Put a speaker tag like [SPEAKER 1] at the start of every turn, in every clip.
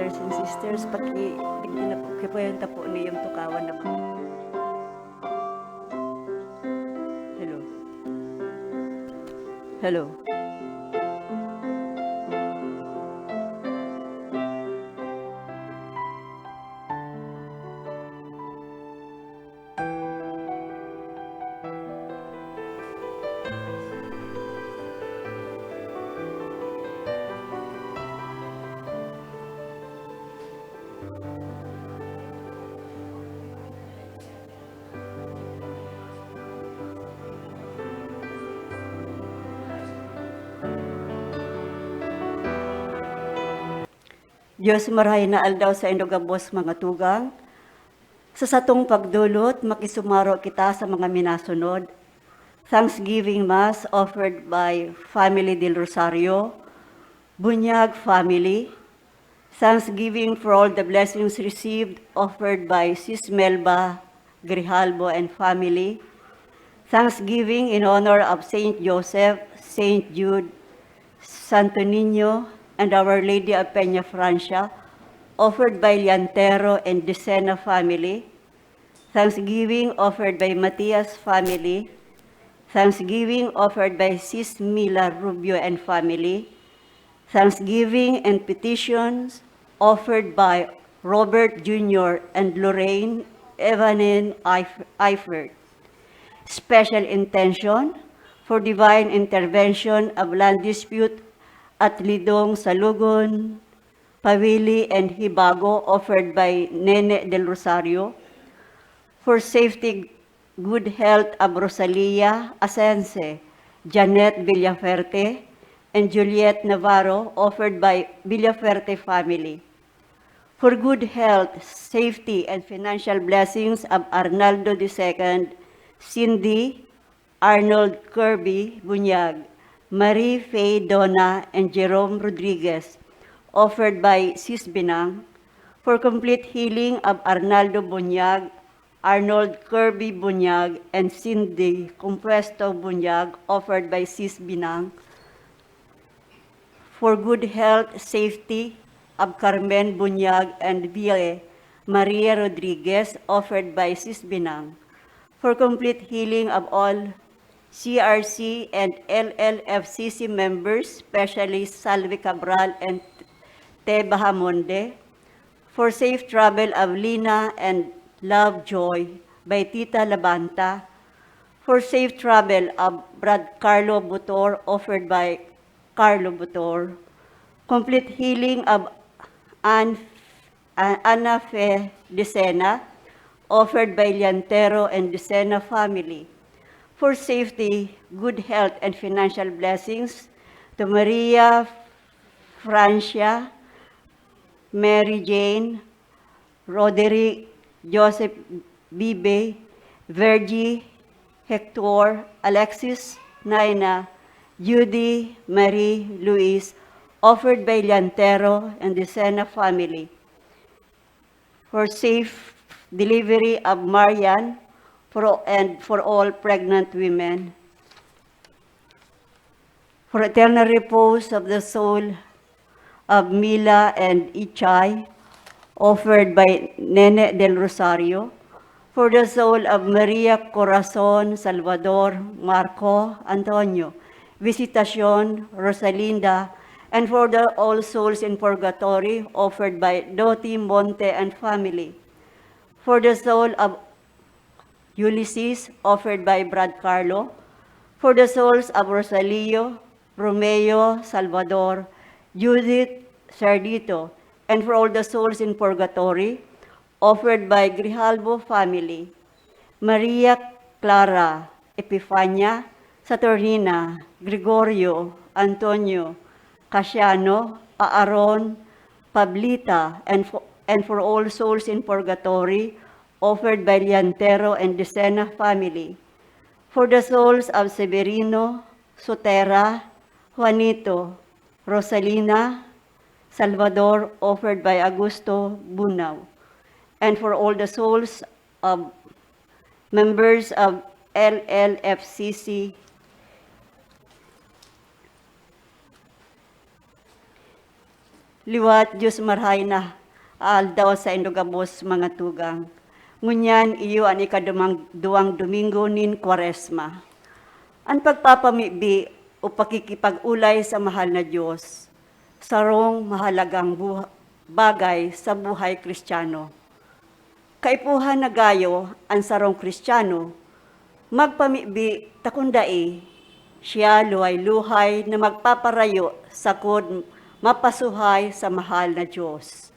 [SPEAKER 1] brothers and sisters, paki-bigyan na po, kipuwenta po niyang tukawan na mga. Hello. Hello. Diyos marahay na aldaw sa indogabos mga tugang. Sa satong pagdulot, makisumaro kita sa mga minasunod. Thanksgiving Mass offered by Family del Rosario, Bunyag family. Thanksgiving for all the blessings received offered by Sis Melba Grijalbo and family. Thanksgiving in honor of Saint Joseph, Saint Jude, Santo Niño, and Our Lady of Peña Francia, offered by Liantero and Decena family. Thanksgiving offered by Matias family. Thanksgiving offered by Sis Mila Rubio and family. Thanksgiving and petitions offered by Robert Jr. and Lorraine Evanen Eifert. Special intention for divine intervention of land dispute at Lidong, Salugon, Pawili, and Hibago, offered by Nene del Rosario. For safety, good health of Rosalia Asense, Janet Villaferte, and Juliet Navarro, offered by Villaferte family. For good health, safety, and financial blessings of Arnaldo II, Cindy, Arnold Kirby Bunyag, Marie Faye Donna, and Jerome Rodriguez, offered by Sis Binang. For complete healing of Arnaldo Bunyag, Arnold Kirby Bunyag, and Cindy Compuesto Bunyag, offered by Sis Binang. For good health, safety of Carmen Bunyag and Ville Maria Rodriguez, offered by Sis Binang. For complete healing of all CRC and LLFCC members, especially Salvi Cabral and Te Bahamonde. For safe travel of Lina and Love Joy by Tita Labanta. For safe travel of Brad Carlo Butor, offered by Carlo Butor. Complete healing of Ana Fe Decena, offered by Liantero and Decena family. For safety, good health, and financial blessings to Maria Francia, Mary Jane, Roderick, Joseph Bibe, Virgie, Hector, Alexis, Naina, Judy, Marie, Luis, offered by Liantero and the Sena family. For safe delivery of Marian, for all pregnant women. For eternal repose of the soul of Mila and Ichay, offered by Nene del Rosario. For the soul of Maria Corazon, Salvador, Marco, Antonio, Visitacion, Rosalinda, and for the all souls in purgatory, offered by Doti Monte and family. For the soul of Ulysses, offered by Brad Carlo. For the souls of Rosalio, Romeo, Salvador, Judith, Sardito, and for all the souls in purgatory, offered by Grijalbo family. Maria Clara, Epifania, Saturnina, Gregorio, Antonio, Casiano, Aaron, Pablita, and for all souls in purgatory, offered by Liantero and Decena family. For the souls of Severino, Sotera, Juanito, Rosalina, Salvador, offered by Augusto Bunao. And for all the souls of members of LLFCC, Liwat Diyos marhay na aldaw sa indogabos mga tugang. Ngunyan iyo ang ikadumang duwang Domingo nin Kwaresma. Ang pagpapamibi o pakikipag-ulay sa mahal na Diyos, sarong mahalagang bagay sa buhay Kristiyano. Kaipuhan na gayo ang sarong Kristiyano, magpamibi takundai, siya luhay-luhay na magpaparayo sakod mapasuhay sa mahal na Diyos.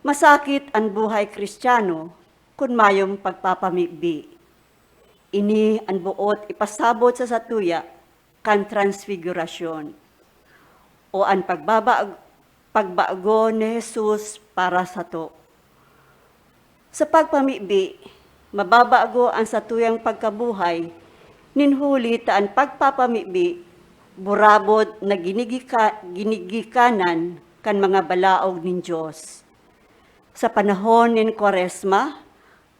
[SPEAKER 1] Masakit ang buhay Kristiyano kung mayong pagpapamibi. Ini ang buot ipasabot sa satuya kan transfigurasyon o ang pagbago ni Jesus para sa to. Sa pagpamibi, mababago ang satuyang pagkabuhay, ninhuli taan pagpapamibi, burabot na ginigikanan kan mga balaog nin Diyos. Sa panahon nin Kwaresma,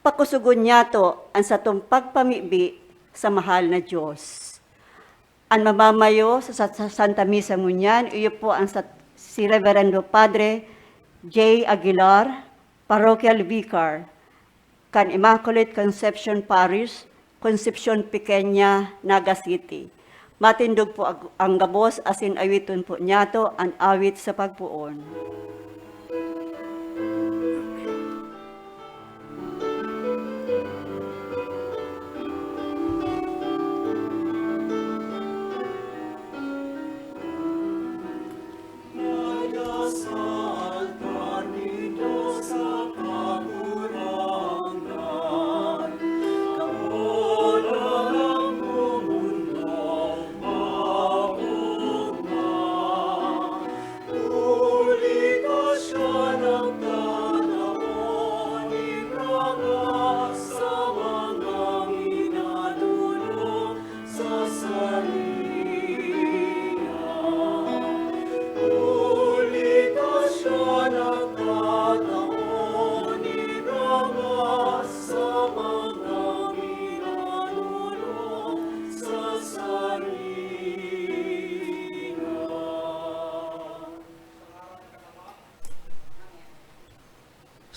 [SPEAKER 1] pakusugon niya to ang satong pagpamibi sa mahal na Diyos. Ang mamamayo sa Santa Misa ngunyan, iyo po ang si Reverendo Padre J. Aguilar, Parochial Vicar, kan Immaculate Conception Parish, Concepcion Pequeña, Naga City. Matindog po ang gabos asin awiton po niyato ang awit sa pagpuon.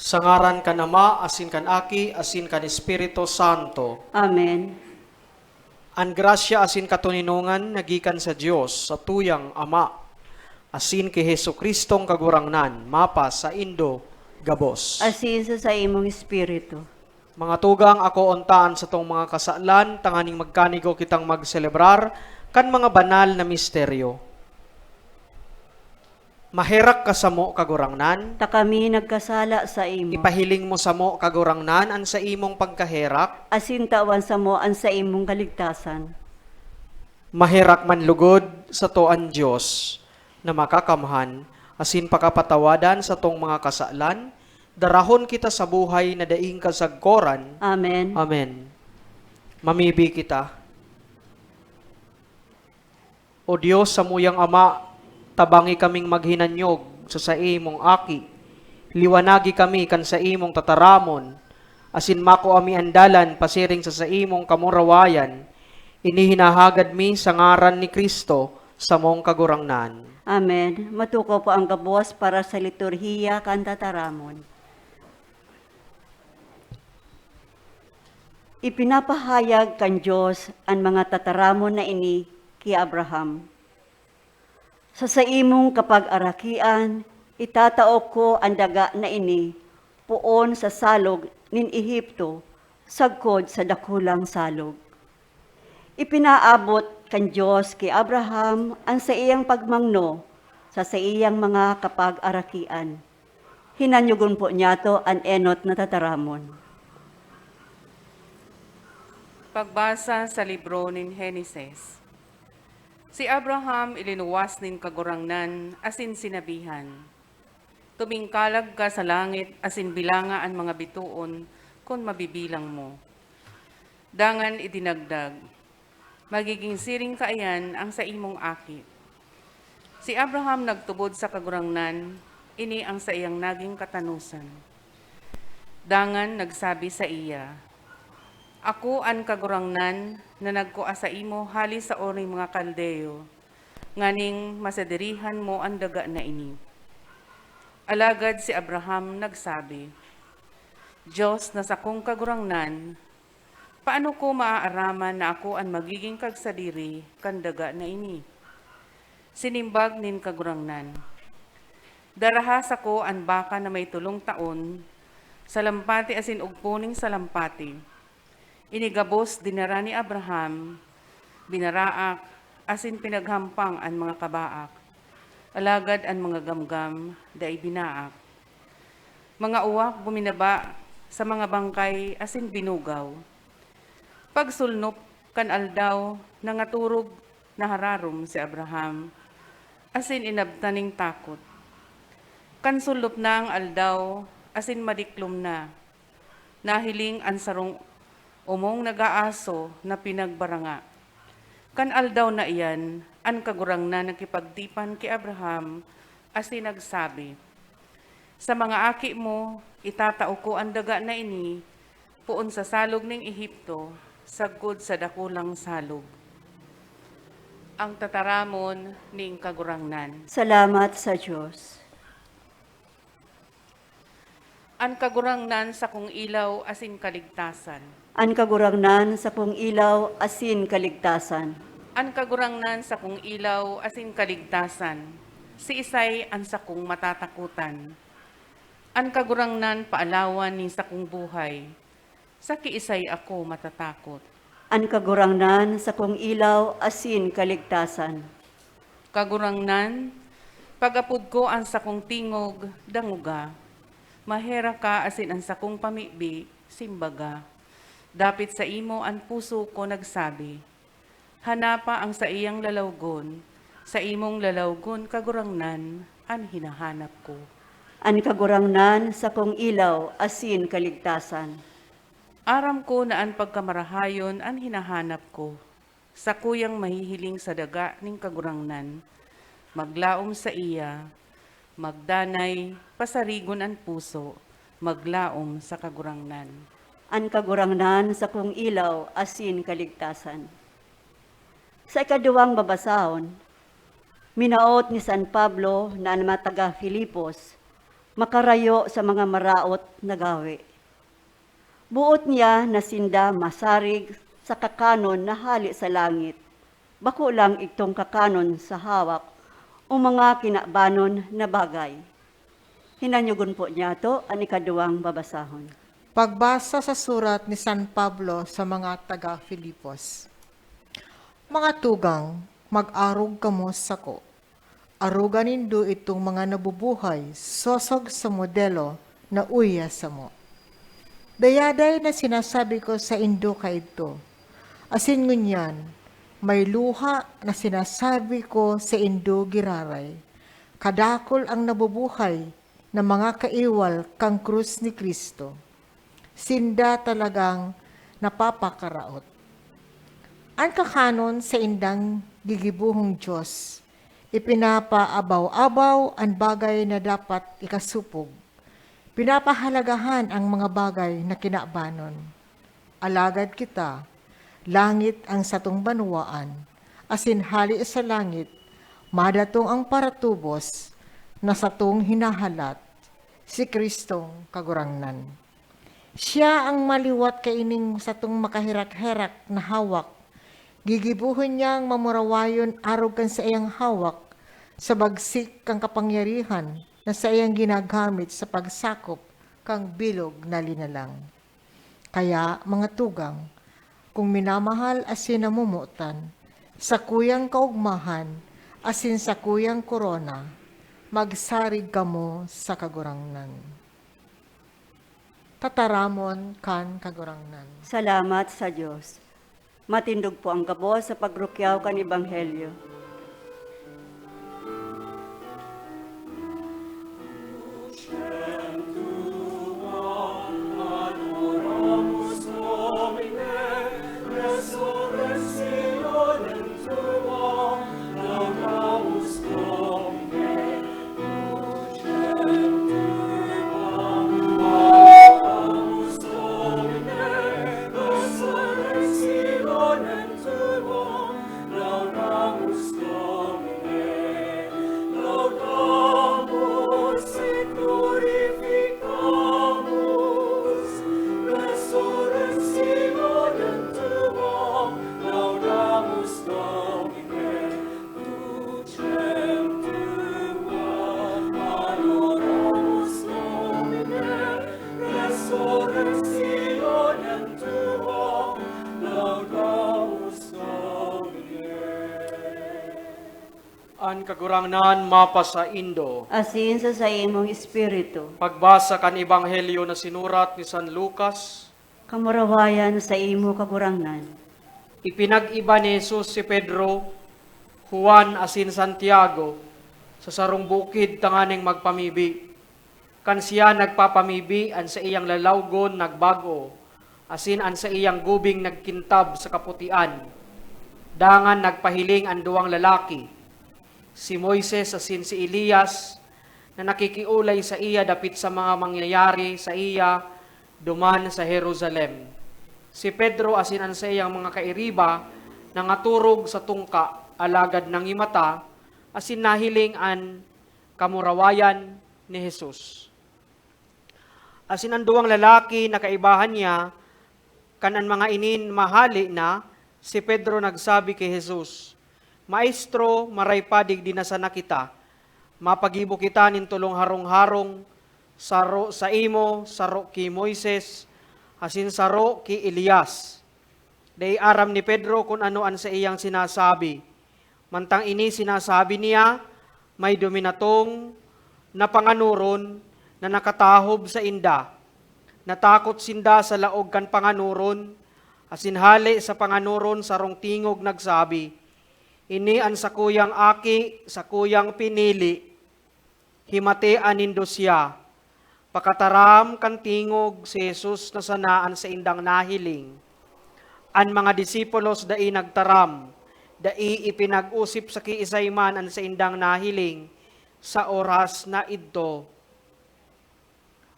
[SPEAKER 2] Sa ngaran kan Ama, asin kan Aki, asin kan Espiritu Santo.
[SPEAKER 1] Amen.
[SPEAKER 2] Ang grasya asin katuninungan nagikan sa Dios sa tuyang Ama, asin kay Jesukristong kagurangnan, mapa sa Indo gabos.
[SPEAKER 1] Asin sa imong espiritu.
[SPEAKER 2] Mga tugang, ako untaan sa tong mga kasalan, tanganing magkanigo kitang magselebrar kan mga banal na misteryo. Maherak ka sa mo kagurangnan,
[SPEAKER 1] Ta kami nagkasala sa imo.
[SPEAKER 2] ipahiling mo sa mo kagurangnan an sa imong pagkaherak,
[SPEAKER 1] Asin tawan sa mo ang sa imong kaligtasan.
[SPEAKER 2] maherak man lugod sa to ang Diyos na makakamhan, asin pakapatawadan sa tong mga kasalan, darahon kita sa buhay na daing kasagkoran.
[SPEAKER 1] Amen.
[SPEAKER 2] Amen. Mamibi kita. O Diyos, sa muyang Ama, tabangi kaming maghinanyog sa imong aki. Liwanagi kami kan sa imong tataramon, asin mako ami andalan pasiring sa imong kamurawayan. Inihinahagad mi sa ngaran ni Kristo sa mong kagurangnan.
[SPEAKER 1] Amen. Matuko po ang gabos para sa liturhiya kan tataramon. Ipinapahayag kan Diyos ang mga tataramon na ini kay Abraham. Sa imong kapag-arakian, itatao ko ang daga na ini, puon sa salog nin Ehipto, sagkod sa dakulang salog. Ipinaabot kan Diyos kay Abraham ang sa iyang pagmangno sa iyang mga kapag-arakian. Hinanyugon po niya to ang enot na tataramon.
[SPEAKER 3] Pagbasa sa libro nin Heneses. Si Abraham ilinuwas nin kagurangnan asin sinabihan, tumingkalag ka sa langit asin bilanga ang mga bituon kung mabibilang mo. Dangan idinagdag, magiging siring kaayan ang sa imong aki. Si Abraham nagtubod sa kagurangnan, ini ang sa iyang naging katanusan. Dangan nagsabi sa iya, ako ang kagurangnan na nagkua sa imo hali sa oring mga Kaldeo, nganing masadirihan mo ang daga na ini. Alagad si Abraham nagsabi, Diyos na sa kong kagurangnan, paano ko maaaraman na ako ang magiging kagsadiri kandaga na ini? Sinimbag nin kagurangnan, darahas ako ang baka na may 3 taon, salampati asin ugpuning salampati. Inigabos dinara ni Abraham, binaraak, asin pinaghampang ang mga kabaak. Alagad ang mga gamgam, daay binaak. Mga uwak buminaba sa mga bangkay, asin binugaw. Pagsulnop kan aldaw, nangaturog na hararom si Abraham, asin inabtaning takot. Kan sulop na ang aldaw, asin madiklom na. Nahiling ang sarong umong nag-aaso na pinagbaranga. Kan aldaw na iyan, ang kagurang na nakipagtipan kay Abraham, asin nagsabi, sa mga aki mo, itatao ko ang daga na ini, puon sa salog ng Ehipto, sagkod sa dakulang salog. Ang tataramon ning kagurangnan.
[SPEAKER 1] Salamat sa Diyos.
[SPEAKER 3] Ang kagurangnan sa kung ilaw asin kaligtasan.
[SPEAKER 1] An kagurangnan sa kung ilaw asin kaligtasan.
[SPEAKER 3] Ang kagurangnan sa kung ilaw asin kaligtasan. Si Isay ang sa kung matatakutan. Ang kagurangnan paalawan ni sa kung buhay. Sa kiisay ako matatakot.
[SPEAKER 1] An kagurangnan sa kung ilaw asin kaligtasan.
[SPEAKER 3] Kagurangnan, pagapud ko ang sa kung tingog, danguga. Mahera ka asin ang sa kung pamibi, simbaga. Dapit sa imo ang puso ko nagsabi, hanapa ang sa iyang lalawgon, sa imong lalawgon kagurangnan, ang hinahanap ko.
[SPEAKER 1] An kagurangnan sa kung ilaw asin kaligtasan.
[SPEAKER 3] Aram ko na ang pagkamarahayon ang hinahanap ko, sa kuyang mahihiling sa daga ning kagurangnan, maglaom sa iya, magdanay, pasarigon ang puso, maglaom sa kagurangnan.
[SPEAKER 1] An kagurangnan sa kung ilaw asin kaligtasan. Sa ikaduwang babasahon, minaot ni San Pablo na ang mga taga Filipos makarayo sa mga maraot na gawi. Buot niya na sinda masarig sa kakanon na hali sa langit, bako lang itong kakanon sa hawak o mga kinabanon na bagay. Hinanyugon po niya to ang ikaduwang babasahon.
[SPEAKER 4] Pagbasa sa surat ni San Pablo sa mga taga-Filipos. Mga tugang, mag-arog kamo sako. Arugan nindo itong mga nabubuhay, sosog sa modelo na uya sa mo. Dayaday na sinasabi ko sa indo ka ito. Asin ngunyan, may luha na sinasabi ko sa indo giraray. Kadakol ang nabubuhay na mga kaiwal kang krus ni Kristo. Sinda talagang napapakaraot. Ang kakanon sa indang gigibuhong Diyos, ipinapaabaw-abaw ang bagay na dapat ikasupog. Pinapahalagahan ang mga bagay na kinabanon. Alagad kita, langit ang satong banwaan, asin hali sa langit, madatong ang paratubos na satong hinahalat, si Kristong kagurangnan. Siya ang maliwat kaining satong makahirak-hirak na hawak. Gigibuhin niyang mamurawayon arog kan sa iyang hawak sa bagsik kang kapangyarihan na sa iyang ginagamit sa pagsakop kang bilog na linalang. Kaya, mga tugang, kung minamahal asin namumutan, sa kuyang kaugmahan asin sa kuyang korona, magsarig kamo sa kagurangnan. Tataramon kan kagurangnan.
[SPEAKER 1] Salamat sa Diyos. Matindog po ang gabos sa pagrukyaw kan Ebanghelyo.
[SPEAKER 5] Laudamus
[SPEAKER 2] An kagurangnan mapa sa Indo.
[SPEAKER 1] asin sa imong espiritu.
[SPEAKER 2] Pagbasa kan Ebanghelyo na sinurat ni San Lucas,
[SPEAKER 1] Kamurawayan sa imo kagurangnan.
[SPEAKER 2] ipinag-iba ni Jesus si Pedro, Juan asin Santiago sa sarong bukid tanganing magpamibi. Kan siya nagpapamibi, an sa iyang lalawgon nagbago, asin an sa iyang gubing nagkintab sa kaputian. Dangan nagpahiling ang duwang lalaki, si Moises asin si Elias, na nakikiulay sa iya dapit sa mga mangyayari sa iya duman sa Jerusalem. Si Pedro asin an sa iyang mga kairiba nangaturog sa tungka alagad ng imata asin nahiling an kamurawayan ni Jesus. Asin ang duwang lalaki na kaibahan niya kanan mga inin mahali na si Pedro nagsabi kay Jesus, Maestro, maray padig dinasana kita. Mapagibo kita nin tulong harong-harong saro sa imo, saro ki Moises, asin saro ki Elias. Day aram ni Pedro kung ano an sa iyang sinasabi. Mantang ini sinasabi niya, may dominatong na panganuron na nakatahob sa inda. Natakot sinda sa laog kan panganuron, asinhali sa panganuron sarong tingog nagsabi, ini an sakuyang aki, sakuyang pinili, himate anindo siya. Pakataram kan tingog si Jesus na sanaan sa indang nahiling. An mga disipulos dai nagtaram, dai ipinag-usip sa kiisayman an sa indang nahiling sa oras na idto.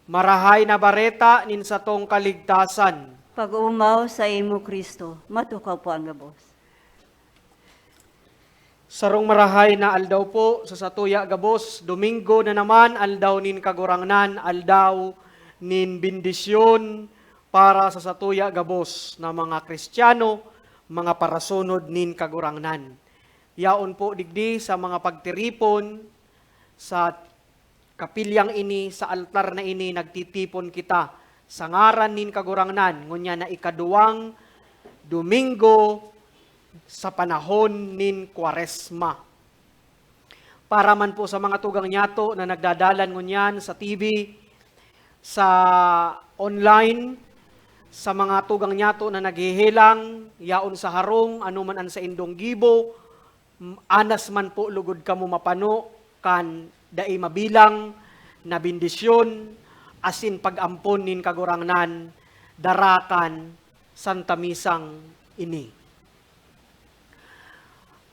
[SPEAKER 2] Marahay na bareta nin sa tong kaligtasan.
[SPEAKER 1] Pag-umaw sa imo Kristo, matukaw po ang gabos.
[SPEAKER 2] Sarong marahay na aldaw po sa satuya gabos, Domingo na naman aldaw nin kagurangnan, aldaw nin bindisyon para sa satuya gabos na mga Kristiyano, mga parasunod nin kagurangnan. Yaon po digdi sa mga pagtiripon sa kapilyang ini, sa altar na ini, nagtitipon kita sa ngaran nin kagurangnan, ngunya na ikaduwang Domingo sa panahon nin Kwaresma. Para man po sa mga tugang nyato na nagdadalan ngunyan sa TV, sa online, sa mga tugang nyato na naghihilang, yaon sa harong, anuman an sa indong gibo, anas man po lugod kamo mapano, kan dai mabilang na bindisyon, asin pag-ampon nin kagurangnan, darakan, Santa Misang ini.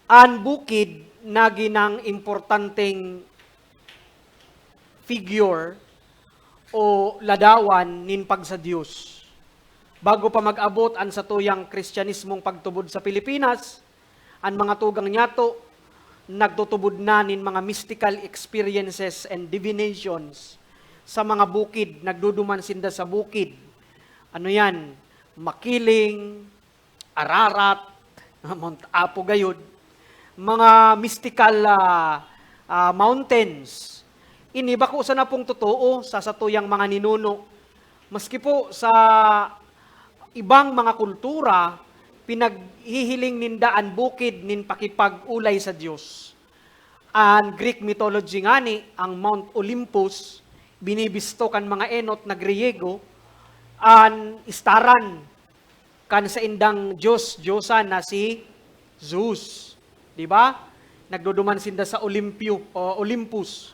[SPEAKER 2] An bukid na ginang importanteng figure o ladawan nin pag sa Dios. Bago pa mag-abot an sa tuyang Kristyanismong pagtubod sa Pilipinas, an mga tugang nyato, nagtutubod na nin mga mystical experiences and divinations sa mga bukid, nagduduman sinda sa bukid. Ano yan? Makiling, Ararat, Mount Apo gayud, mga mystical mountains. Iniba ko sa na pong totoo sa satuyang mga ninuno. Maski po sa ibang mga kultura, pinaghihiling nindaan bukid nin pakipag-ulay sa Diyos. Ang Greek mythology ngani, ang Mount Olympus, binibisto kan mga enot na Griego, an istaran kan sa indang Diyosan na si Zeus. Di ba? Nagduduman sinda sa Olympus.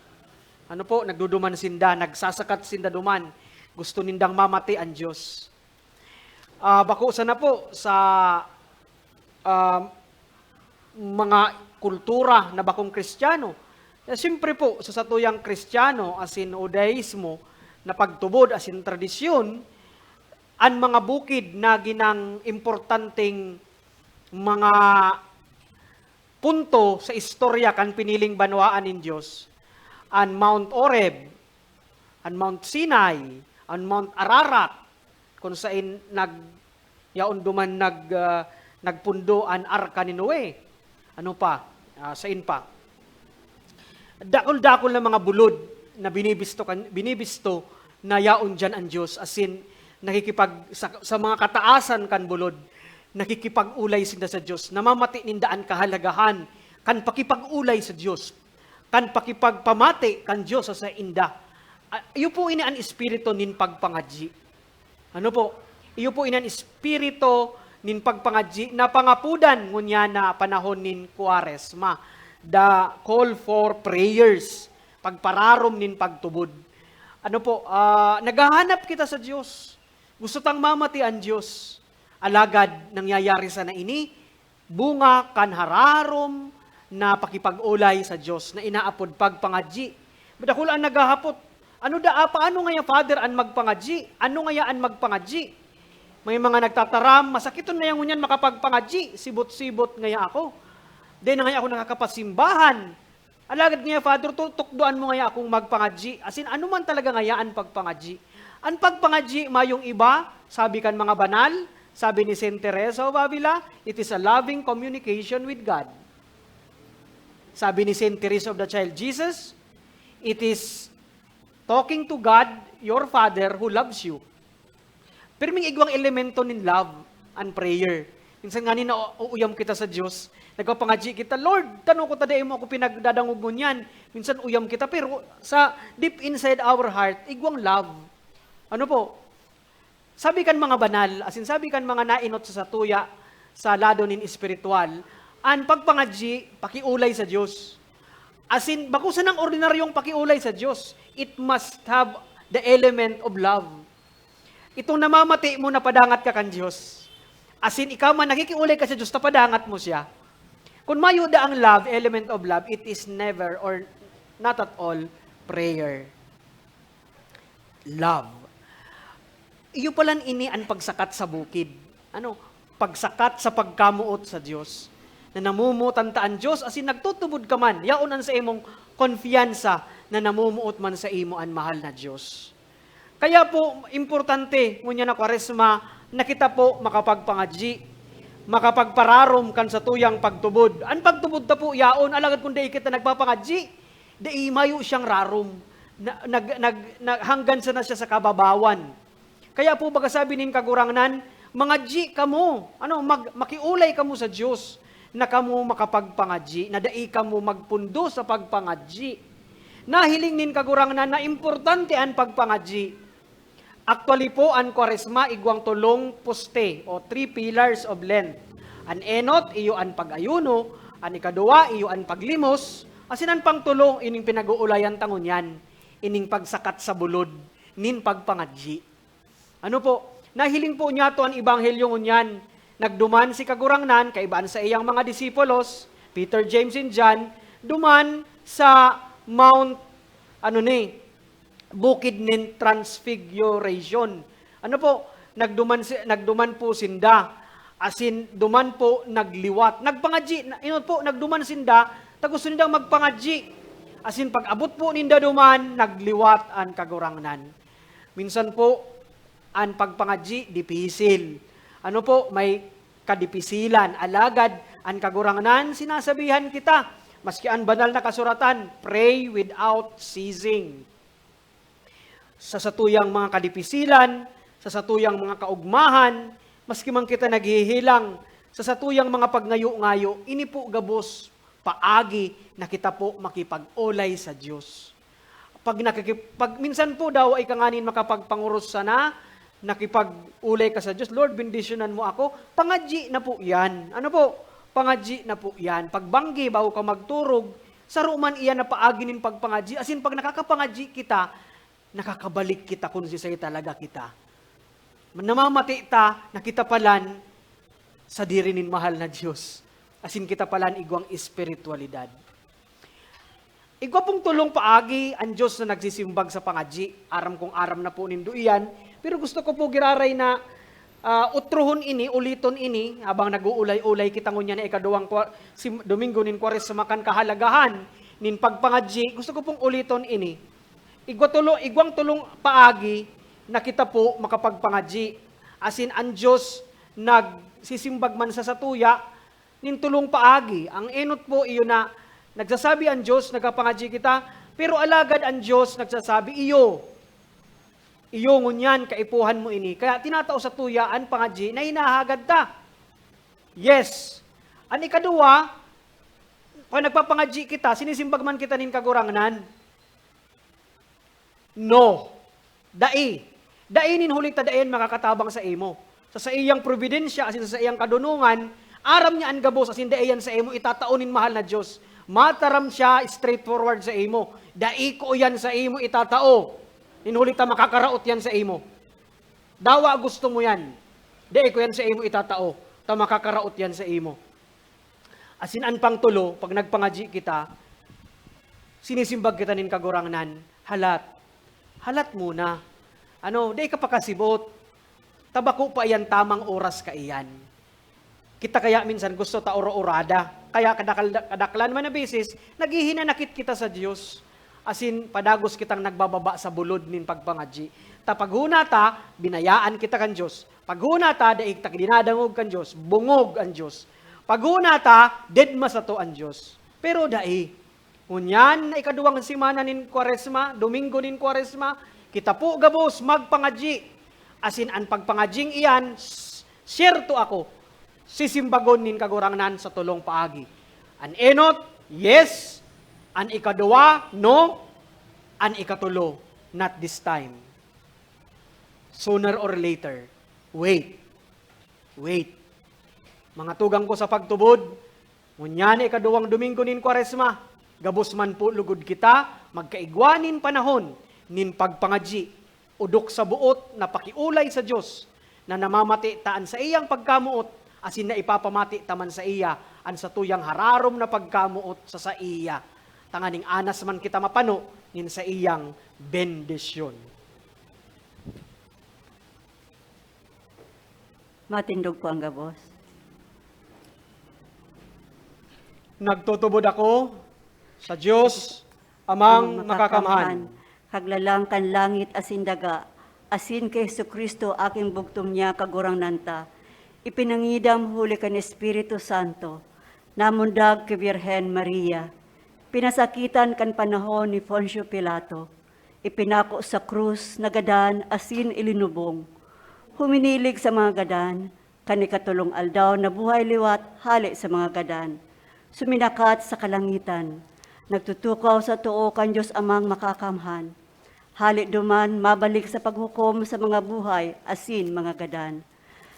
[SPEAKER 2] Ano po? Nagduduman sinda, nagsasakat sinda duman. Gusto nindang mamati ang Diyos. Bako sana po sa mga kultura na bakong Kristiyano. Siyempre po, sa satuyang Kristiyano, asin Judaismo, na pagtubod, asin tradisyon, ang mga bukid na ginang importanteng mga punto sa istorya kan piniling banwaan ng Diyos, ang Mount Oreb, ang Mount Sinai, ang Mount Ararat, kung saan yaon duman nagpundo ang arka ni Noe. Ano pa? Saan pa? Dakol-dakol na mga bulod na binibisto na yaon dyan ang Diyos, asin sa mga kataasan kan bulod, nakikipag-ulay sinda sa Diyos, namamati nindaan kahalagahan kan pakipag-ulay sa Dios, kan pakipagpamati kan Dios sa inda. Iyo po ini an espiritu nin pagpangadji. Ano po? Iyo po inan espiritu nin pagpangadji na pangapudan ngunya na panahon nin Kwaresma. The call for prayers, pagpararom nin pagtubod. Ano po, naghahanap kita sa Diyos. Gusto tang mamati ang Diyos. Alagad, nangyayari sa na ini, bunga kan hararom na pakipag-ulay sa Diyos na inaapod pagpangadji. Badakulaan naghahapot. Paano nga Father an magpangadji? Ano nga an magpangadji? May mga nagtataram, masakiton na yung ngunyan makapagpangadji, sibot-sibot ngaya ako. Then ngaya ako nakakapasimbahan. Alagad ngaya, Father, tukduan mo ngaya akong magpangadji. As in, ano man talaga ngayaan pagpangadji? Ang pagpangadji, mayong iba, sabi kan mga banal, sabi ni Saint Teresa of Avila, it is a loving communication with God. Sabi ni Saint Teresa of the Child Jesus, it is talking to God, your Father, who loves you. Pero may igwang elemento nin love and prayer. Minsan nga na uuyam kita sa Diyos, nagpapangadji kita, Lord, tanong ko taday mo ako pinagdadangog mo niyan. Minsan uyam kita, pero sa deep inside our heart, igwang love. Ano po? Sabi kan mga banal, sabi kan mga nainot sa satuya, sa lado nin espiritual, ang pagpangadji, pakiulay sa Diyos. Bakusan ng ordinaryong pakiulay sa Diyos, it must have the element of love. Itong namamati mo na padangat ka kan Diyos. Ikaw man nakikiulay ka sa Diyos, tapadangat mo siya. Kung mayuda ang love, element of love, it is never or not at all prayer. Love. Iyo palan ini ang pagsakat sa bukid. Pagsakat sa pagkamuot sa Diyos. Na namumutantaan Diyos, nagtutubod ka man, yaunan sa imong konfiyansa na namumuot man sa imo ang mahal na Diyos. Kaya po, importante, ngunya na Kwaresma, na kita po makapagpangadji, makapagpararom kan sa tuyang pagtubod. Ang pagtubod ta po, yaon, alagad kung di kita nagpapangadji, di mayo siyang rarom, hanggan sa na siya sa kababawan. Kaya po, baga sabi nin kagurangnan, mangadji ka mo, makiulay ka mo sa Diyos, na kamo makapagpangadji, na dai kamo magpundo sa pagpangadji. Nahiling nin kagurangnan na importante ang pagpangadji. Actually po, ang Kwaresma, igwang tulong poste, o 3 pillars of Lent. An enot, iyo ang pag-ayuno, an ikaduwa, iyo ang paglimos, ang pangtulong, ining pinag-uulayan tangon yan, ining pagsakat sa bulod, nin pagpangadji. Ano po, nahiling po niya to ang Ebanghelyo ngunyan, nagduman si kagurangnan, kaibaan sa iyang mga disipulos, Peter, James, and John, duman sa Mount, bukid nin Transfiguration. Nagduman po sinda, duman po nagliwat. Nagpangadji, nagduman sinda, tagusto nindang magpangadji. Pag abot po ninda duman, nagliwat ang kagurangnan. Minsan po, ang pagpangadji, dipisil. May kadipisilan. Alagad, ang kagurangnan, sinasabihan kita, maski ang banal na kasuratan, pray without ceasing. Sa satuyang mga kadipisilan, sa satuyang mga kaugmahan, maski man kita naghihilang, sa satuyang mga pagngayo-ngayo, ini po gabos, paagi na kita po makipag-ulay sa Diyos. Minsan po daw ay kanganin makapagpanguros sana, nakipag-ulay ka sa Diyos, Lord, bendisyonan mo ako, pangadji na po yan. Pangadji na po yan. Pagbanggi, bago ka magturog, sa ruman iyan na paaginin pagpangadji. Pag nakakapangadji kita, nakakabalik kita kung sisay talaga kita. Namamati ta, nakita palan sa dirinin mahal na Diyos. Kita palan igwang espiritualidad. Igwa pong tulong paagi ang Diyos na nagsisimbag sa pangadji. Aram kong aram na po nindo iyan. Pero gusto ko po giraray na utruhon ini, uliton ini, habang nag-uulay-ulay kita ngunya na ikaduwang Domingo nin Kwaresma kan kahalagahan nin pagpangadji. Gusto ko pong uliton ini. Igwang tulong paagi na kita po makapagpangadji. Ang Diyos nagsisimbag man sa satuya, nin tulong paagi. Ang enot po iyo na nagsasabi ang Diyos, nagkapangadji kita, pero alagad ang Diyos nagsasabi, iyo ngunyan, kaipuhan mo ini. Kaya tinatao sa tuya, ang pangadji, na hinahagad ta. Yes. Ang ikaduwa, Kung nagpapangadji kita, sinisimbag man kita nin kagurangnan. No. Dai. Dai nin hulit ta daen makakatabang sa imo. Sa iyang providensya, asin sa iyang kadunungan, aram niya ang gabos, asin daiyan sa imo, itataonin mahal na Diyos. Mataram siya, straightforward sa imo. Dai ko yan sa imo, itatao. Nin hulit ta makakaraot yan sa imo. Dawa gusto mo yan. Dai ko yan sa imo, itatao. Ta makakaraot yan sa imo. Asin an pang tulo, pag nagpangadji kita, sinisimbag kita nin kagurangnan, halat. Halat muna. Ano, di ka pa kasibot. Tabako pa yan tamang oras ka iyan. Kita kaya minsan gusto ta oro-orada. Kaya kadaklan man na bisis, naghihinanakit kita sa Diyos. Asin, padagos kitang nagbababa sa bulod nin pagpangadji. Paghuna ta, binayaan kita kan Diyos. Paghuna ta, daig ta dinadangog kan Diyos. Bungog ang Diyos. Paghuna ta, dedma sa to ang Diyos. Pero dai, ngunyan na ikaduwang simana nin Kwaresma, Domingo nin Kwaresma, kita po gabos magpangadji. Asin an pagpangadjing iyan, siyerto ako, sisimbagon nin kagurangnan sa tulong paagi. An enot, yes. An ikaduwa, no. An ikatulo, not this time. Sooner or later, wait. Wait. Mga tugang ko sa pagtubod, ngunyan ikaduwang Domingo nin Kwaresma, gabos man po lugod kita, magkaigwanin panahon, nin pagpangadji, udok sa buot na pakiulay sa Diyos, na namamati taan sa iyang pagkamuot, asin na ipapamati taman sa iya, an sa tuyang hararom na pagkamuot sa iya. Tanganing anas man kita mapano, nin sa iyang bendisyon.
[SPEAKER 1] Matindog po ang gabos.
[SPEAKER 2] Nagtutubod ako sa Diyos, amang makakamhan.
[SPEAKER 1] Kaglalang kan langit asin daga, asin kay Kristo aking bugtom niya kagurang nanta. Ipinangidam huli kan Espiritu Santo, namundag kay Birhen Maria. Pinasakitan kan panahon ni Poncio Pilato. Ipinako sa krus, nagadan, asin ilinubong. Huminilig sa mga gadan, kanikatulong aldaw na buhay liwat, hali sa mga gadan. Suminakat sa kalangitan, nagtutukaw sa tuo kan Diyos amang makakamhan. Hali duman, mabalik sa paghukom sa mga buhay, asin mga gadan.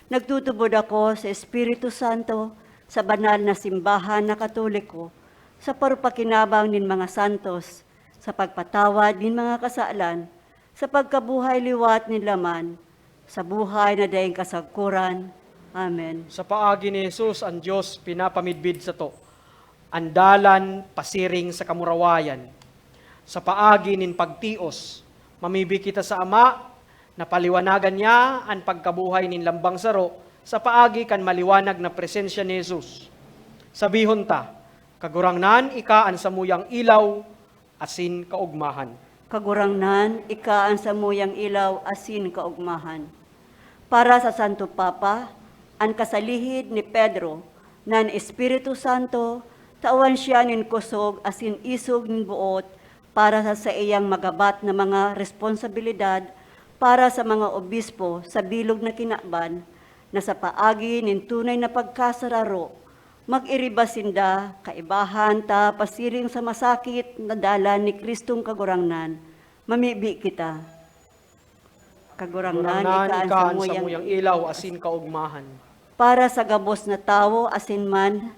[SPEAKER 1] Nagtutubod ako sa Espiritu Santo, sa banal na simbahan na katoliko, sa parupakinabang nin mga santos, sa pagpatawad nin mga kasalan, sa pagkabuhay liwat nin laman, sa buhay na daing kasagkuran. Amen.
[SPEAKER 2] Sa paagi ni Jesus, ang Diyos pinapamidbid sa to. Andalan, pasiring sa kamurawayan. Sa paagi nin pagtios, mamibi kita sa Ama, na paliwanagan niya ang pagkabuhay nin lambang saro, sa paagi kan maliwanag na presensya ni Jesus. Sabihon ta, kagurangnan ika ang samuyang ilaw, asin kaugmahan.
[SPEAKER 1] Kagurangnan, ika ang samuyang ilaw, asin kaugmahan. Para sa Santo Papa, ang kasalihid ni Pedro, nan Espiritu Santo, tawan siya nin kusog, asin isog nin buot, para sa iyang magabat na mga responsibilidad, para sa mga obispo sa bilog na kinakban, na sa paagi nin tunay na pagkasararo, mag-iribasinda, kaibahan ta, pasiring sa masakit na dalan ni Kristong kagurangnan, mamibi kita. Kagurangnan, ika ang samuyang
[SPEAKER 2] ilaw, asin kaugmahan.
[SPEAKER 1] para sa gabos na tao, asin man,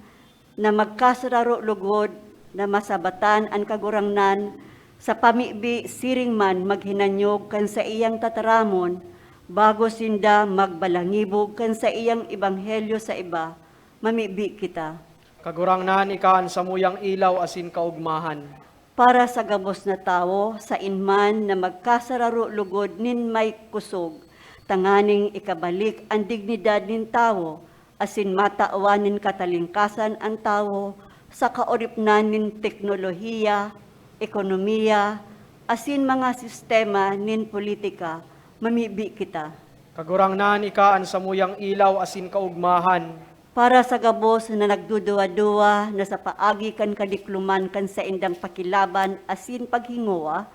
[SPEAKER 1] na magkasararo lugod, na masabatan ang kagurangnan, sa pamibi siring man maghinanyog kan sa iyang tataramon, bago sinda magbalangibog kan sa iyang ebanghelyo sa iba, mamibi kita.
[SPEAKER 2] Kagurangnan ika ang samuyang ilaw, asin kaugmahan.
[SPEAKER 1] Para sa gabos na tao, sa inman na magkasararo lugod nin may kusog, tanganing ikabalik ang dignidad nin tao, asin mataawanin katalingkasan ang tao, sa kaoripnan nin teknolohiya, ekonomiya, asin mga sistema nin politika, mamibi kita.
[SPEAKER 2] Kagurangnan ika ang samuyang ilaw, asin kaugmahan.
[SPEAKER 1] Para sa gabos na nagduduwa-duwa na sa paagi kan kadikluman kan sa indang pakilaban asin paghinguwa,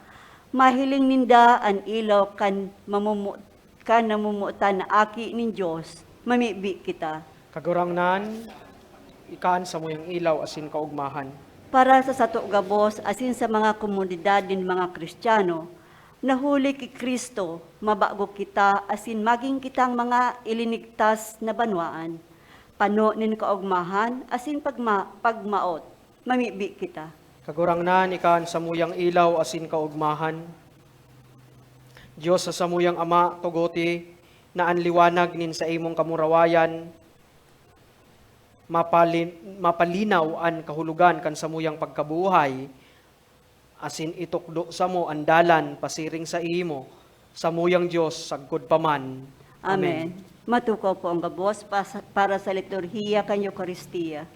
[SPEAKER 1] mahiling ninda ang ilaw kan namumutan na aki nin Diyos, mamibi kita.
[SPEAKER 2] Kagurangnan ikaan sa muyang ilaw asin kaugmahan.
[SPEAKER 1] Para sa sato gabos asin sa mga komunidad din mga Kristiyano, nahuli kay Kristo, mabago kita asin maging kitang mga ilinigtas na banwaan. Pano nin kaugmahan asin pagmaot, mamibi kita.
[SPEAKER 2] Kagurangnan ikaan sa muyang ilaw asin kaugmahan. Diyos sa samuyang Ama, tugoti, na anliwanag nin sa imong kamurawayan, mapalinaw an kahulugan kan samuyang pagkabuhay, asin itukdo sa mo andalan pasiring sa imo, samuyang Diyos, sagkod paman.
[SPEAKER 1] Amen. Matukaw po ang gabos para sa liturhiya kan Eucharistia.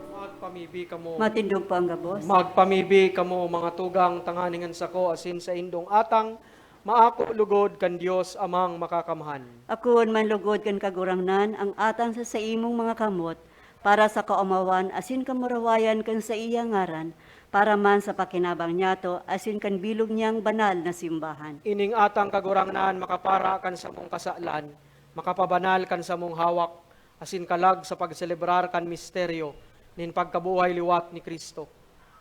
[SPEAKER 2] Magpamibi kamo,
[SPEAKER 1] Matindog po ang gabos.
[SPEAKER 2] magpamibi kamo mga tugang tanganingan sako asin sa indong atang, maako lugod kan Dios amang makakamahan.
[SPEAKER 1] Akoon man lugod kan kagurangnan ang atang sa imong mga kamot para sa kaumawan asin kamurawayan kan sa iya ngaran para man sa pakinabang niyato asin kan bilog niyang banal na simbahan.
[SPEAKER 2] Ining atang kagurangnan makapara kan sa mong kasalan, makapabanal kan sa mong hawak, asin kalag sa pagselebrar kan misteryo, nin pagkabuhay liwat ni Kristo,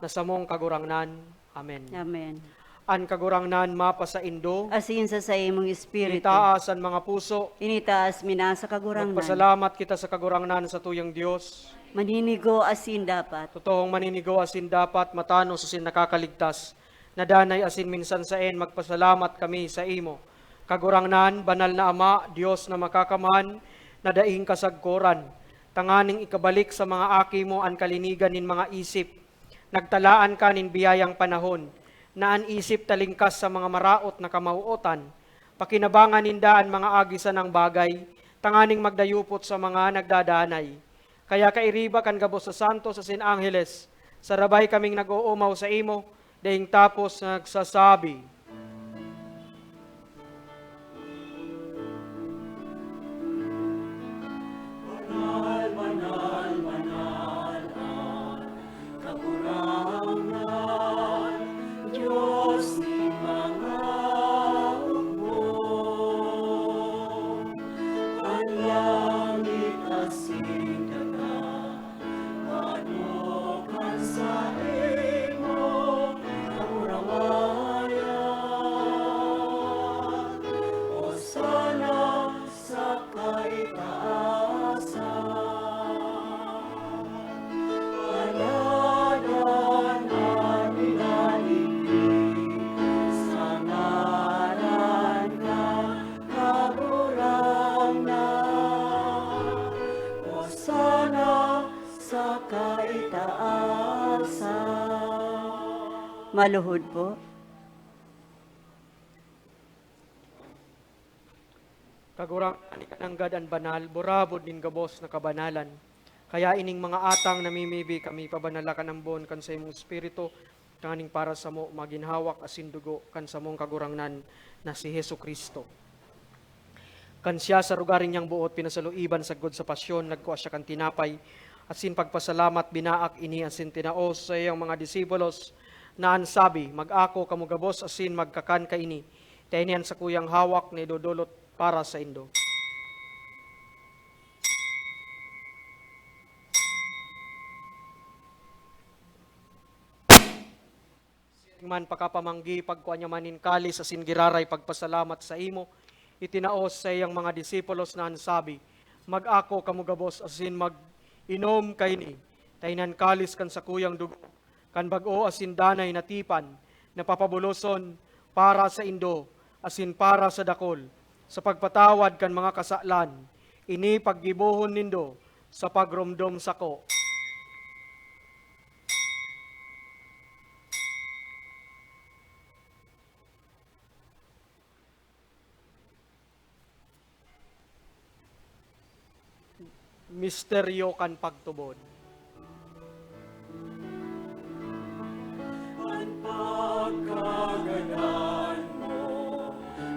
[SPEAKER 2] na sa mong kagurangnan. Amen.
[SPEAKER 1] Amen.
[SPEAKER 2] An kagurangnan mapa sa indo,
[SPEAKER 1] Asin sa imong espiritu.
[SPEAKER 2] itaas ang mga puso,
[SPEAKER 1] Initaas mina sa kagurangnan.
[SPEAKER 2] magpasalamat kita sa kagurangnan sa tuyang Dios.
[SPEAKER 1] Maninigo asin dapat.
[SPEAKER 2] Totoong maninigo asin dapat matano sa sin nakakaligtas. Nadanay asin minsan sa magpasalamat kami sa imo. Kagurangnan, banal na Ama, Diyos na makakamahan, na daing kasagkoran. Tanganing ikabalik sa mga aki mo ang kalinigan nin mga isip. Nagtalaan ka nin biyayang panahon, na an isip talingkas sa mga maraot na kamauotan. Pakinabangan nindaan mga agisan ng bagay, tanganing magdayupot sa mga nagdadanay. Kaya kairiba kan gabos sa santo sa Sin Angeles, sarabay kaming nag-uumaw sa imo, daing tapos nagsasabi,
[SPEAKER 1] Maluhod po.
[SPEAKER 2] kagurang ikananggad ang banal, burabod din gabos na kabanalan. Kaya ining mga atang namimibi kami pabanalakan ng bon kan sa imong espiritu, kaning para sa mo maginhawak asin dugo kan sa mong kagurangnan na si Hesu Kristo. Kan siya sa rugaring niyang buot pinasaluiban sagod sa pasyon, nagkuha siya kan tinapay, asin pagpasalamat binaak ini asin tinaos sa iyang mga disipulos na ansabi, mag-ako kamugabos asin magkakan ka ini. Tainian sa kuyang hawak ni dodolot para sa indo. Man pakapamanggi pagkuha niya manin kalis asin giraray pagpasalamat sa imo, itinaos sa iyang mga disipulos na ansabi, mag-ako kamugabos asin mag-inom kayni, tainan kalis kan sa kuyang dugo, kan bag-o asin danay natipan, napapabuloson para sa indo, asin para sa dakol, sa pagpatawad kan mga kasaklan, ini paggibuhon nindo sa pagromdom sako. Misteryo kan pagtubod.
[SPEAKER 5] Ang pagkaganan mo,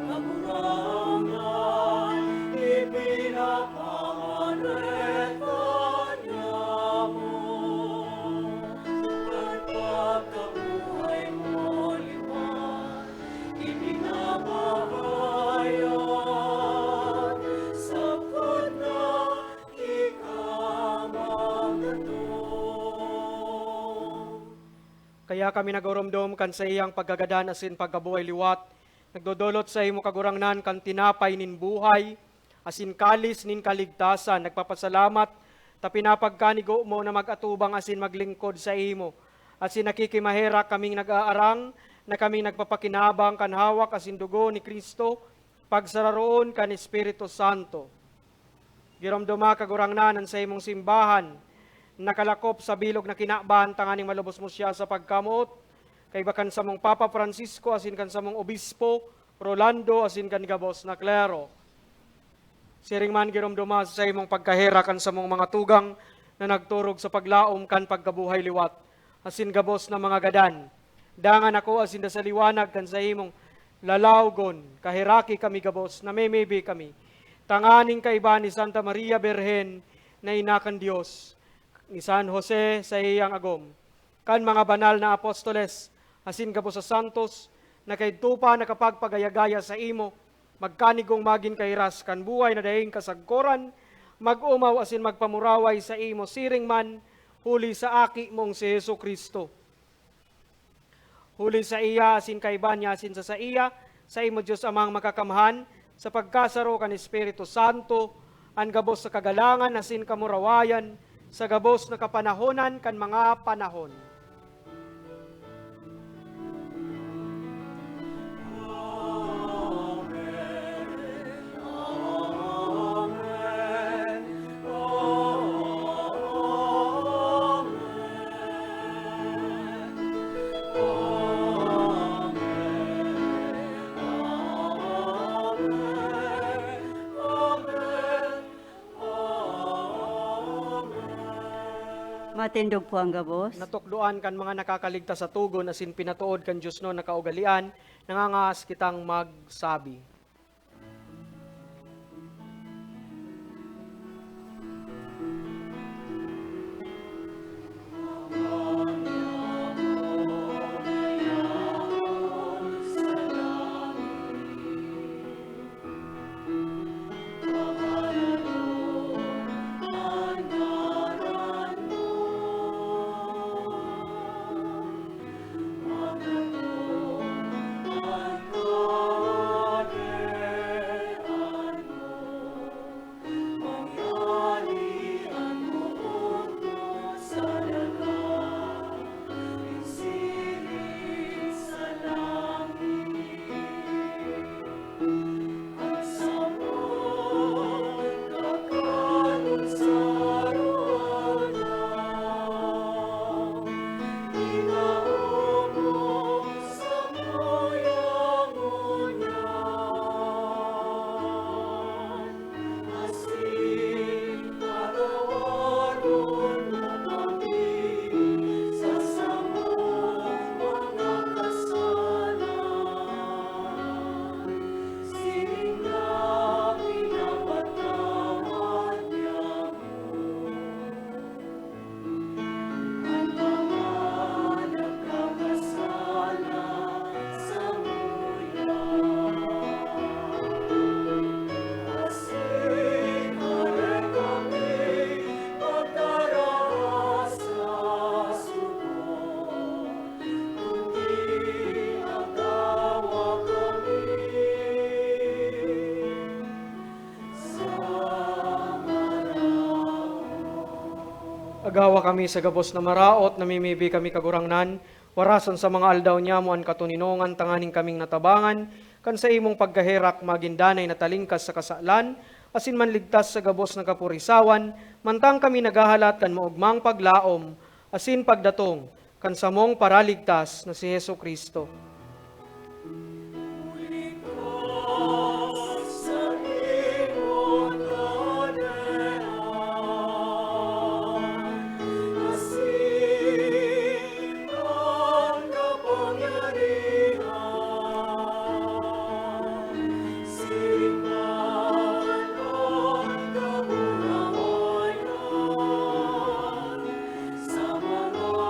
[SPEAKER 5] kagurangan, ipinapanganetan niya mo. Ang pagkabuhay mo, liwan, ipinabahayan, sapot na
[SPEAKER 2] Kaya kami nagoromdom kan sa iyang paggagadan asin pagkabuhay liwat, nagdodolot sa imo kagurangnan kan tinapay nin buhay, asin kalis nin kaligtasan, nagpapasalamat, ta pinapagkanigo mo na magatubang asin maglingkod sa imo, asin nakikimahera kaming nag-aarang, na kaming nagpapakinabang kan hawak asin dugo ni Kristo, pagsararoon kan Espiritu Santo. Giramdoma kagurangnan sa imong simbahan, nakalakop sa bilog na kinaban, tanganing malubos mo siya sa pagkamot, kay bakan sa mong Papa Francisco, asin kan sa mong Obispo, Rolando, asin kan gabos na klero. Siring man giramdoma sa imong pagkahera kan sa mong mga tugang, na nagturog sa paglaom kan pagkabuhay liwat, asin gabos na mga gadan. Dangan ako asin da sa liwanag kan sa imong lalawgon, kahiraki kami gabos, na memibi kami. Tanganing kaiba ni Santa Maria Berhen na inakan Diyos, ni San Jose sa iyang agom, kan mga banal na apostoles, asin gabos sa santos, na kay tupa nakapagpagayagaya sa imo, magkanigong magin kairas kan buhay na daing kasagkoran, mag-umaw asin magpamuraway sa imo, siring man, huli sa aki mong si Hesu Kristo. Huli sa iya, asin kaiba niya, asin sa iya, sa imo Diyos amang makakamhan, sa pagkasaro kan Espiritu Santo, ang gabos sa kagalangan, asin kamurawayan, sa gabos na kapanahonan kan mga panahon.
[SPEAKER 1] Matindog po ang gabos.
[SPEAKER 2] Natukduan kan mga nakakaligtas sa tugon, asin pinatuod kan Diyos no nakaugalian, nangangas kitang magsabi. Agawa kami sa gabos na maraot, namimibi kami kagurangnan, warasan sa mga aldaw niya mo an katuninongan, tanganing kaming natabangan, kan sa imong pagkaherak magindanay na talingkas sa kasalan, asin manligtas sa gabos ng kapurisawan, mantang kami nagahalat kan maugmang paglaom, asin pagdatong, kan samong paraligtas na si Hesu Kristo.
[SPEAKER 5] sa imong kadehan, asin ang kapangyarihan, simbahan ang kabulawayan, sa mga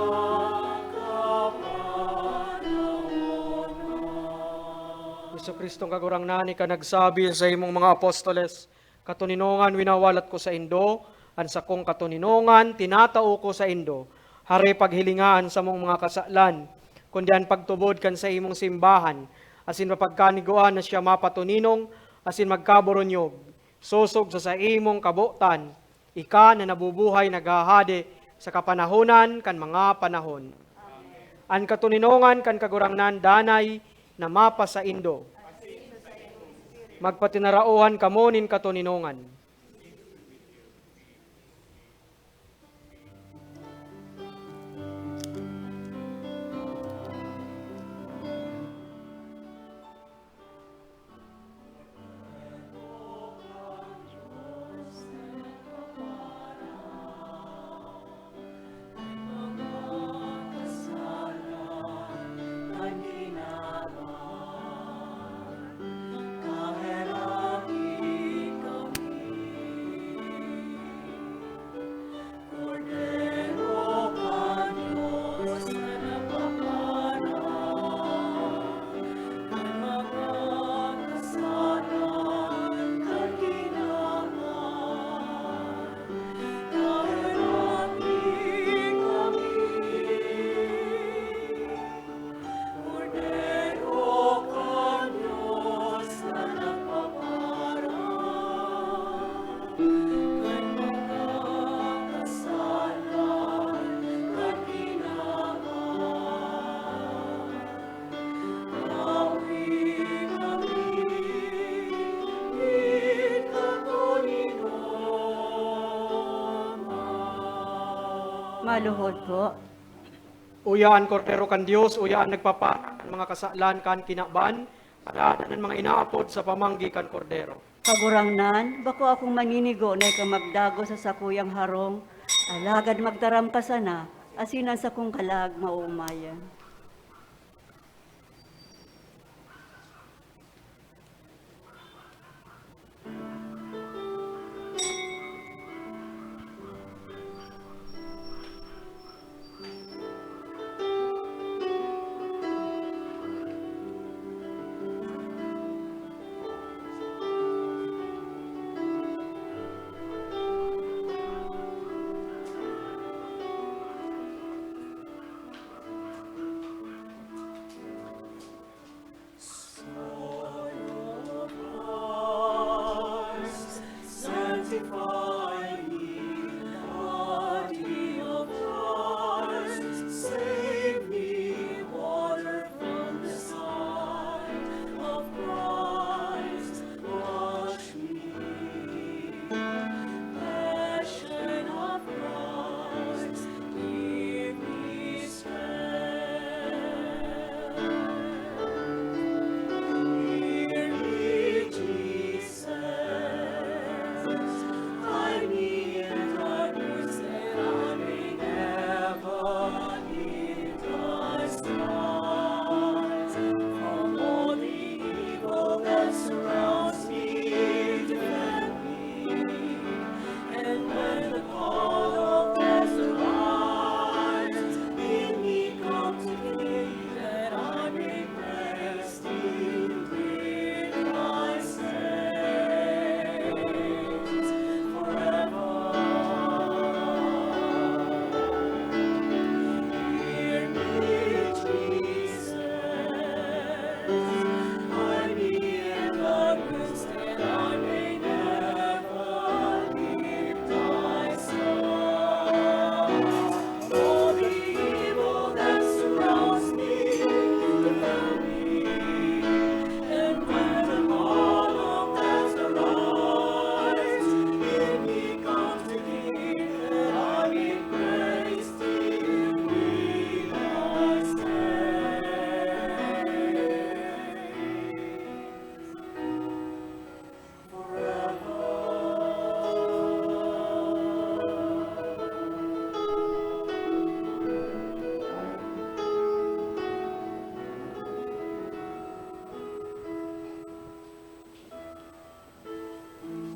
[SPEAKER 5] kapanahonan.
[SPEAKER 2] Hesu Kristong kagurangnan, ika nagsabi sa imong mga apostoles, katuninongan winawalat ko sa Indo, an sakong katuninongan tinatao ko sa Indo, hare paghilingaan sa mong mga kasalan, kundi an pagtubod kan sa imong simbahan, asin mapagkaniguan na siya mapatuninong, asin magkaboronyog, susog sa imong kabutan, ika na nabubuhay nagahade sa kapanahonan kan mga panahon. An katuninongan kan kagurangnan danay na mapa sa Indo. Magpatinarauhan kamo nin katuninongan.
[SPEAKER 1] Maluhod po.
[SPEAKER 2] Uyaan kordero kan Dios, uyaan nagpapa mga kasalan kan kinabaan, padanan mga inaapod sa pamanggi kan kordero.
[SPEAKER 1] Kagurangnan, bako akong maninigo na ikaw magdago sa sakuyang harong, alagad magtaram ka sana, asinan sa kong kalag maumayan.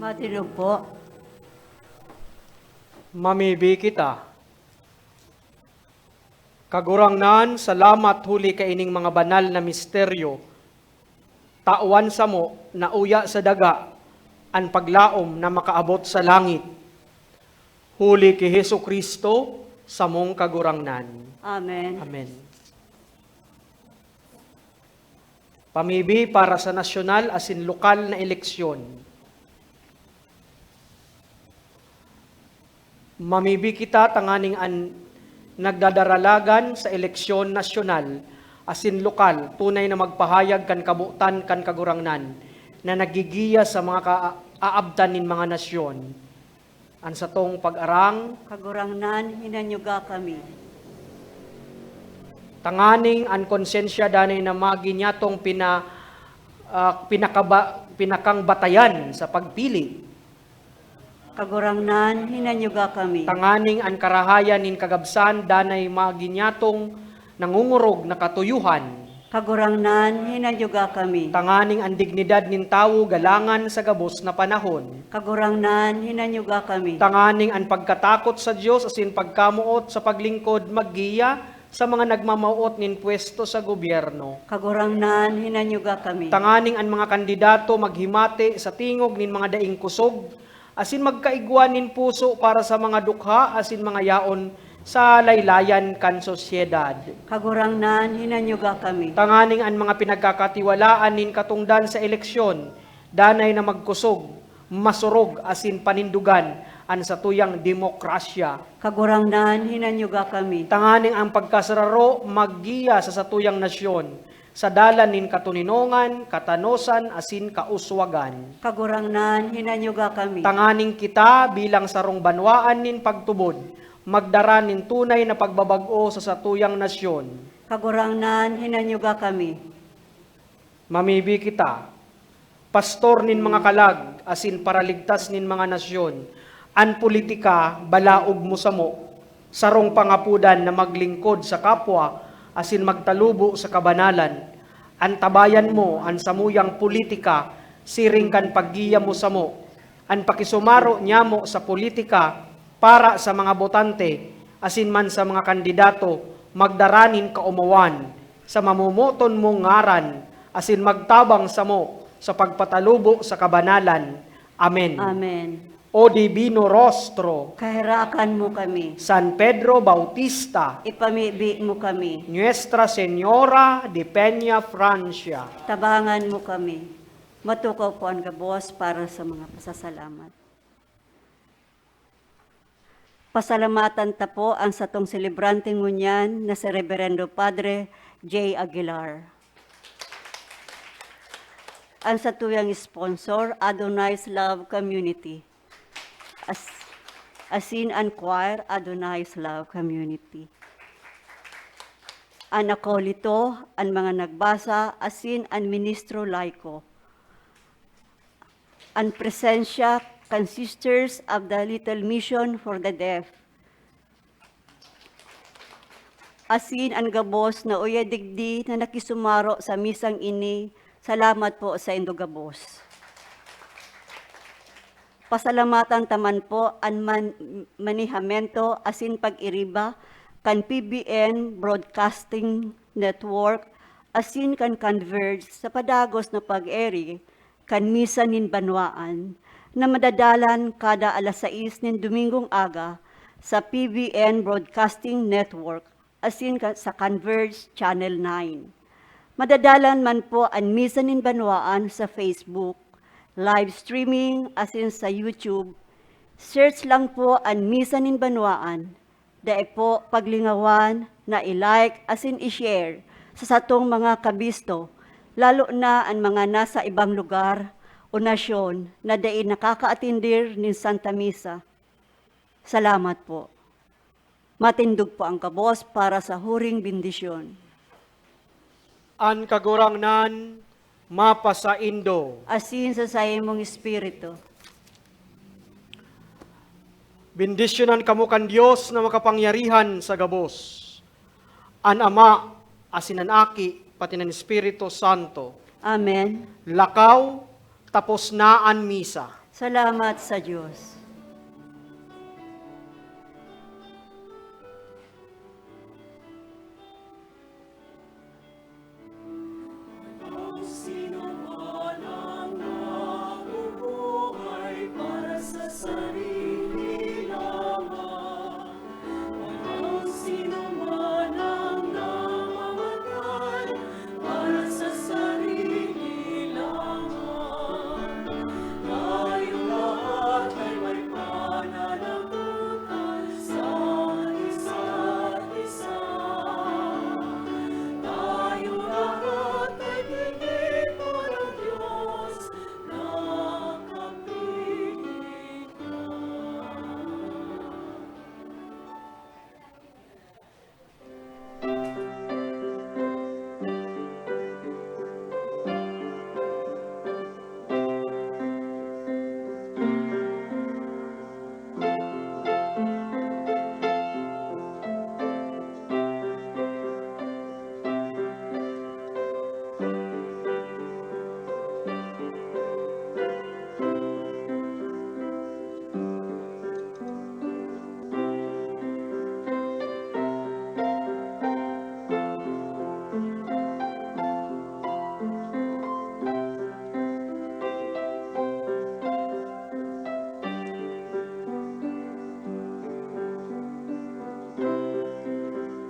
[SPEAKER 1] Matinog po.
[SPEAKER 2] Mamibi kita. Kagurangnan, salamat huli kaining mga banal na misteryo. Tauan sa mo, na uya sa daga, ang paglaom na makaabot sa langit. Huli ki Hesu Kristo, sa mong kagurangnan.
[SPEAKER 1] Amen.
[SPEAKER 2] Amen. Pamibi para sa nasyonal asin lokal na eleksyon. Mamibi kita tanganing nagdadaralagan sa eleksyon nasyonal asin lokal, tunay na magpahayag kan kabutan kan kagurangnan na nagigiya sa mga kaaabtan nin mga nasyon. An sa tong pag-arang,
[SPEAKER 1] Kagurangnan, hinanyuga kami.
[SPEAKER 2] tanganing an konsensya danay na maginyatong pinakang batayan sa pagpili.
[SPEAKER 1] Kagurangnan, hinanyuga kami.
[SPEAKER 2] Tanganing an karahayan nin kagabsan danay maginyatong nangungurog na katuyuhan.
[SPEAKER 1] Kagurangnan, hinanyuga kami.
[SPEAKER 2] Tanganing ang dignidad nin tawo galangan sa gabos na panahon.
[SPEAKER 1] Kagurangnan, hinanyuga kami.
[SPEAKER 2] Tanganing ang pagkatakot sa Dios asin pagkamuot sa paglingkod maggiya sa mga nagmamauot nin pwesto sa gobyerno.
[SPEAKER 1] Kagurangnan, hinanyuga kami.
[SPEAKER 2] Tanganing ang mga kandidato maghimate sa tingog nin mga daing kusog asin magkaigwan nin puso para sa mga dukha asin mga yaon sa laylayan kan sosyedad.
[SPEAKER 1] Kagurangnan, hinanyuga kami.
[SPEAKER 2] Tanganing ang mga pinagkakatiwalaan nin katungdan sa eleksyon, danay na magkusog, masurog asin panindugan an sa tuyang demokrasya.
[SPEAKER 1] Kagurangnan, hinanyuga kami.
[SPEAKER 2] Tanganing ang pagkasararo maggiya sa satuyang nasyon, sa dalan nin katuninongan, katanosan asin kauswagan.
[SPEAKER 1] Kagurangnan, hinanyuga kami.
[SPEAKER 2] Tanganing kita bilang sarong banwaan nin pagtubod, magdara nin tunay na pagbabago sa satuyang nasyon.
[SPEAKER 1] Kagurangnan, hinanyuga kami.
[SPEAKER 2] Mamibi kita, pastor nin mga kalag, asin paraligtas nin mga nasyon, an politika balaog mo sa mo, sarong pangapudan na maglingkod sa kapwa, asin magtalubo sa kabanalan, an tabayan mo, an samuyang politika, siring kan paggiya mo sa mo, an pakisumaro niya mo sa politika, para sa mga botante, asin man sa mga kandidato, magdaranin kaumawan, sa mamumuton mong ngaran, asin magtabang sa mo, sa pagpatalubo sa kabanalan. Amen.
[SPEAKER 1] Amen.
[SPEAKER 2] O Divino Rostro,
[SPEAKER 1] Kahirakan mo kami.
[SPEAKER 2] San Pedro Bautista,
[SPEAKER 1] Ipamibi mo kami.
[SPEAKER 2] Nuestra Señora de Peña, Francia.
[SPEAKER 1] Tabangan mo kami. Matukaw po ang gabos para sa mga pasasalamat. Pasalamatan ta po ang satong celebrante ngunyan na si Reverendo Padre J. Aguilar. Ang satuyang sponsor, Adonai's Love Community. Asin and Choir, Adonai's Love Community. Ang akolito, ang mga nagbasa, asin ang ministro laiko. Ang presensya, kan Sisters of the Little Mission for the Deaf. Asin ang gabos na uya digdi na nakisumaro sa misang ini, salamat po sa indo gabos. Pasalamatan taman po ang manihamento asin pag-iriba kan PBN Broadcasting Network asin kan Converge sa padagos na pag-eri kan misa nin banwaan na madadalan kada alas 6 nin Domingong aga sa PBN Broadcasting Network asin sa Converge Channel 9. Madadalan man po ang misa nin banwaan sa Facebook, live streaming asin sa YouTube. Search lang po ang misa nin banwaan. Dae po paglingawan na i-like asin i-share sa satong mga kabisto, lalo na ang mga nasa ibang lugar o nasyon na dae nakakaatindir nin Santa Misa. Salamat po. Matindog po ang kabos para sa huring bendisyon.
[SPEAKER 2] An kagurangnan, mapasaindo.
[SPEAKER 1] Asin sa sayemong espiritu.
[SPEAKER 2] Bendisyonan kamo kan Dios na makapangyarihan sa gabos. An Ama, asin an Aki, pati ng Espiritu Santo.
[SPEAKER 1] Amen.
[SPEAKER 2] Lakaw, tapos na an misa.
[SPEAKER 1] Salamat sa Diyos.